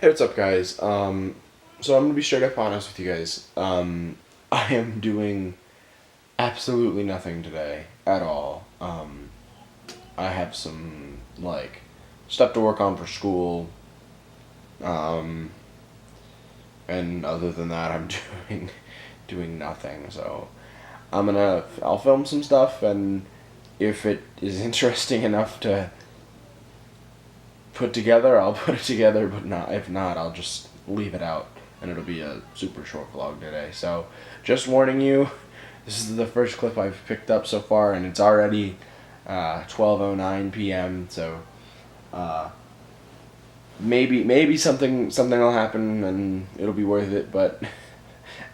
Hey, what's up, guys? So I'm gonna be straight up honest with you guys. I am doing absolutely nothing today at all. I have some stuff to work on for school, um, and other than that, I'm doing nothing. So I'll film some stuff, and if it is interesting enough to put together, I'll put it together. But not if not, I'll just leave it out, and it'll be a super short vlog today. So, just warning you, this is the first clip I've picked up so far, and it's already 12:09 p.m. So, maybe something will happen, and it'll be worth it. But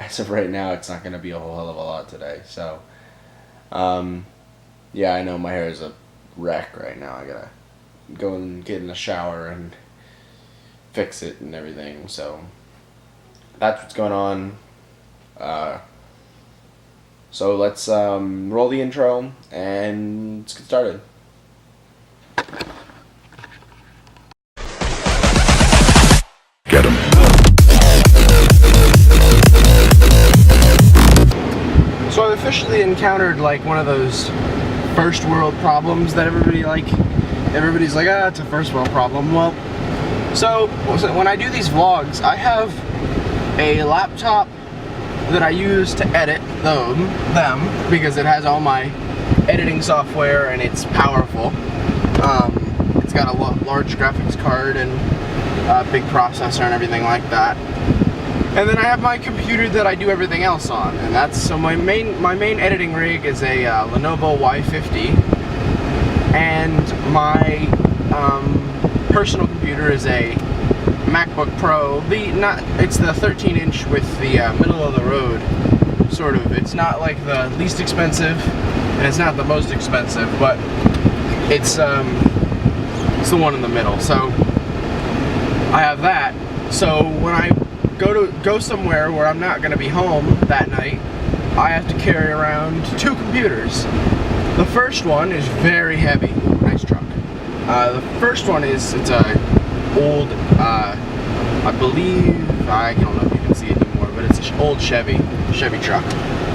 as of right now, it's not gonna be a whole hell of a lot today. So, yeah, I know my hair is a wreck right now. I gotta go and get in the shower and fix it and everything. So that's what's going on. So let's roll the intro and let's get started. Get him. So I've officially encountered one of those first world problems that everybody's like, it's a first world problem. Well, so when I do these vlogs, I have a laptop that I use to edit them because it has all my editing software and it's powerful. It's got a large graphics card and a big processor and everything like that. And then I have my computer that I do everything else on, and so my main editing rig is a Lenovo Y50, and my personal computer is a MacBook Pro. It's the 13-inch with the middle of the road sort of. It's not like the least expensive, and it's not the most expensive, but it's the one in the middle. So I have that. So when I go somewhere where I'm not going to be home that night, I have to carry around two computers. The first one is very heavy. Nice truck. The first one it's a old, I believe, I don't know if you can see it anymore, but it's an old Chevy truck.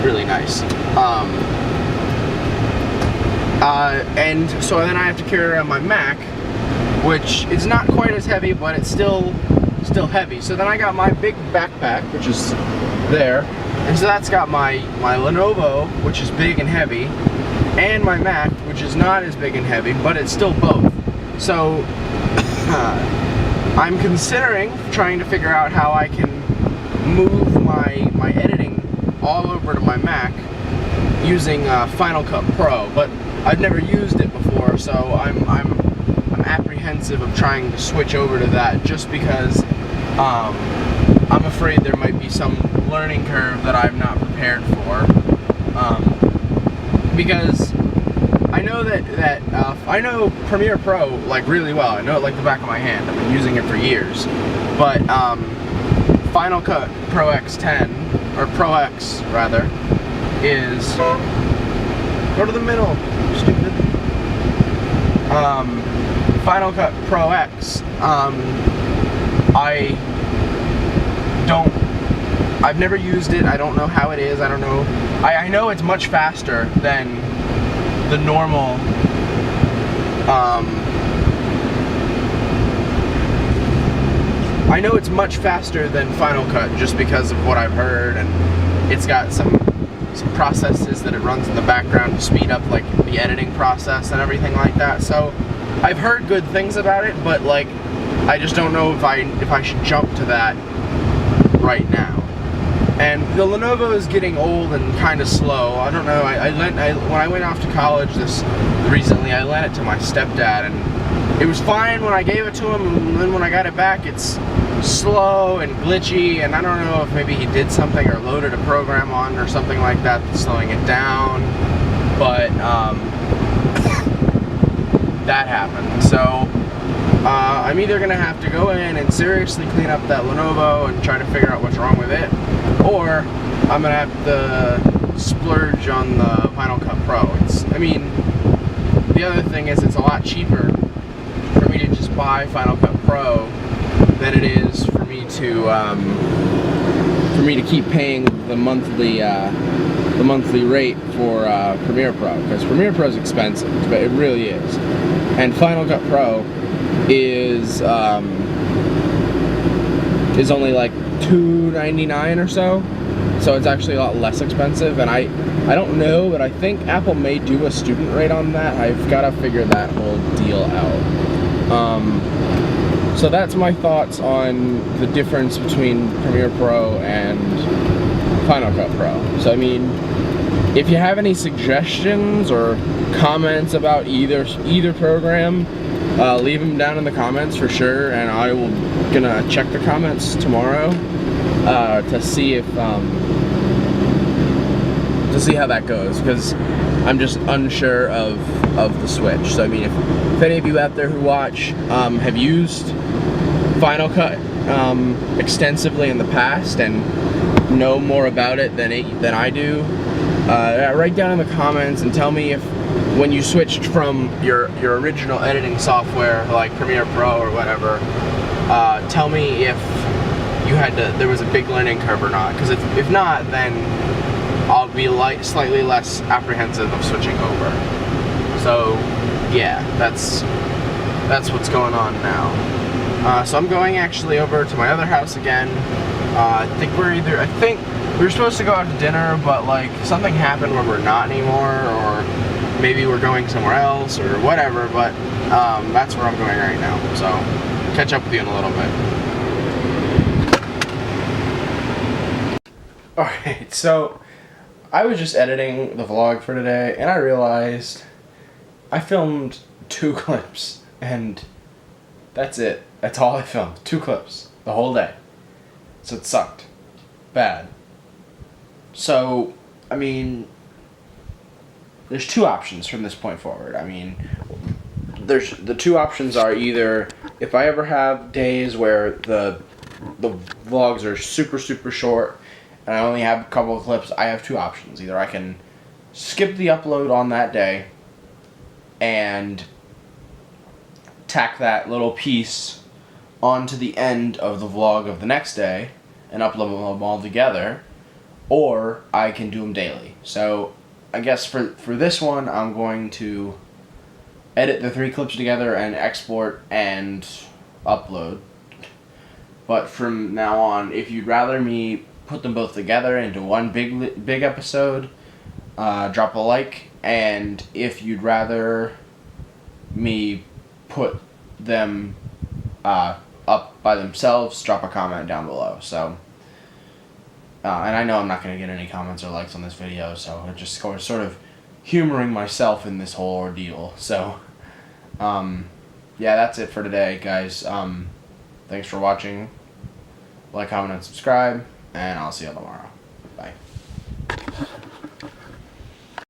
Really nice. And so then I have to carry around my Mac, which is not quite as heavy, but it's still heavy. So then I got my big backpack, which is there, and so that's got my Lenovo, which is big and heavy, and my Mac, which is not as big and heavy, but it's still both. So I'm considering trying to figure out how I can move my editing all over to my Mac using Final Cut Pro, but I've never used it before, so I'm apprehensive of trying to switch over to that, just because I'm afraid there might be some learning curve that I'm not prepared for. Because I know that I know Premiere Pro really well. I know it like the back of my hand. I've been using it for years. But Final Cut Pro X10, or Pro X rather, is go to the middle, stupid. Final Cut Pro X. I've never used it. I don't know how it is. I don't know. I know it's much faster than the normal I know it's much faster than Final Cut, just because of what I've heard, and it's got some processes that it runs in the background to speed up the editing process and everything like that. So I've heard good things about it, but I just don't know if I should jump to that right now. And the Lenovo is getting old and kind of slow. I don't know. When I went off to college recently, I lent it to my stepdad, and it was fine when I gave it to him. And then when I got it back, it's slow and glitchy. And I don't know if maybe he did something or loaded a program on or something like that that's slowing it down. But that happened. So I'm either going to have to go in and seriously clean up that Lenovo and try to figure out what's wrong with it, or I'm going to have to splurge on the Final Cut Pro. The other thing is it's a lot cheaper for me to just buy Final Cut Pro than it is for me to keep paying the monthly rate for Premiere Pro, because Premiere Pro is expensive, but it really is. And Final Cut Pro is only like $2.99 or so. So it's actually a lot less expensive, and I don't know, but I think Apple may do a student rate on that. I've got to figure that whole deal out. So that's my thoughts on the difference between Premiere Pro and Final Cut Pro. So I mean, if you have any suggestions or comments about either program, leave them down in the comments for sure, and I will gonna check the comments tomorrow to see if how that goes, because I'm just unsure of the switch. So I mean, if any of you out there who watch have used Final Cut extensively in the past and know more about it than I do, write down in the comments and tell me if, when you switched from your original editing software like Premiere Pro or whatever, tell me if there was a big learning curve or not, because if not, then I'll be slightly less apprehensive of switching over. So yeah, that's what's going on now. So I'm going actually over to my other house again. I think we were supposed to go out to dinner, but like something happened where we're not anymore, or maybe we're going somewhere else or whatever, but that's where I'm going right now. So catch up with you in a little bit. Alright, so I was just editing the vlog for today, and I realized I filmed 2 clips, and that's it. That's all I filmed. 2 clips the whole day. So it sucked. Bad. So, I mean, there's 2 options from this point forward. I mean, the 2 options are either, if I ever have days where the vlogs are super short and I only have a couple of clips, I have 2 options. Either I can skip the upload on that day and tack that little piece onto the end of the vlog of the next day and upload them all together, or I can do them daily. So I guess for this one, I'm going to edit the 3 clips together and export and upload. But from now on, if you'd rather me put them both together into one big episode, drop a like, and if you'd rather me put them up by themselves, drop a comment down below. So and I know I'm not going to get any comments or likes on this video, so I'm just sort of humoring myself in this whole ordeal. So yeah, that's it for today, guys. Thanks for watching. Like, comment, and subscribe, and I'll see you tomorrow. Bye.